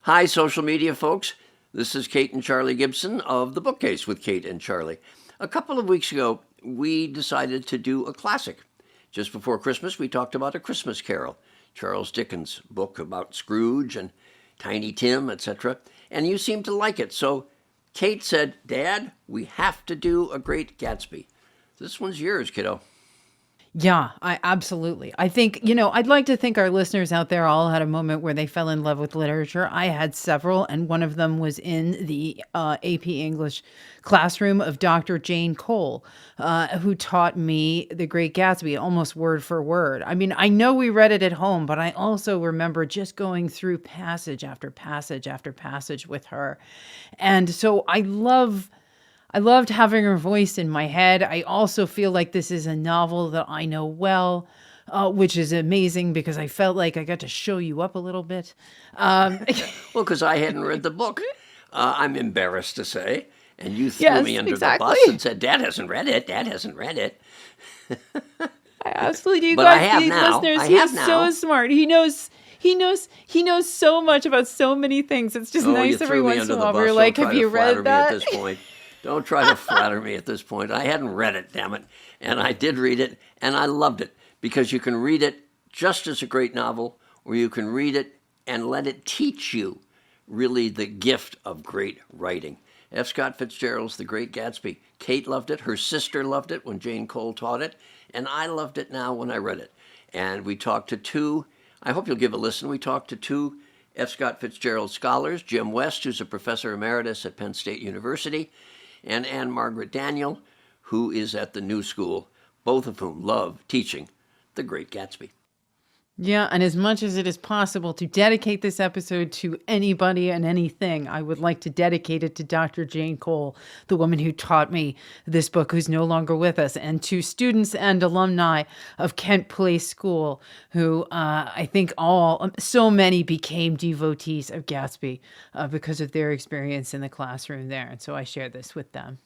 Hi, social media folks. This is Kate and Charlie Gibson of The Bookcase with Kate and Charlie. A couple of weeks ago, we decided to do a classic. Just before Christmas, we talked about A Christmas Carol, Charles Dickens' book about Scrooge and Tiny Tim, etc. And you seemed to like it. So Kate said, Dad, we have to do A Great Gatsby. This one's yours, kiddo. Yeah, I absolutely. I think, I'd like to think our listeners out there all had a moment where they fell in love with literature. I had several, and one of them was in the AP English classroom of Dr. Jane Cole, who taught me The Great Gatsby almost word for word. I mean, I know we read it at home, but I also remember just going through passage after passage after passage with her. And so I loved having her voice in my head. I also feel like this is a novel that I know well, which is amazing because I felt like I got to show you up a little bit. Well, because I hadn't read the book, I'm embarrassed to say. And you threw Yes, me under exactly. the bus and said, Dad hasn't read it. Dad hasn't read it. I absolutely do. You But I guys, have these now. listeners, I he have is now. so smart. He knows so much about so many things. It's just Oh, nice you every threw me once under in a the while. bus. We're Don't like, try have to you flatter read me at that? this point. Don't try to flatter me at this point. I hadn't read it, damn it. And I did read it, and I loved it because you can read it just as a great novel, or you can read it and let it teach you really the gift of great writing. F. Scott Fitzgerald's The Great Gatsby. Kate loved it. Her sister loved it when Jane Cole taught it, and I loved it now when I read it. And we talked to two, I hope you'll give a listen, we talked to two F. Scott Fitzgerald scholars, Jim West, who's a professor emeritus at Penn State University, and Anne Margaret Daniel, who is at the New School, both of whom love teaching The Great Gatsby. Yeah, and as much as it is possible to dedicate this episode to anybody and anything, I would like to dedicate it to Dr. Jane Cole, the woman who taught me this book, who's no longer with us, and to students and alumni of Kent Place School, who I think so many became devotees of Gatsby because of their experience in the classroom there. And so I share this with them.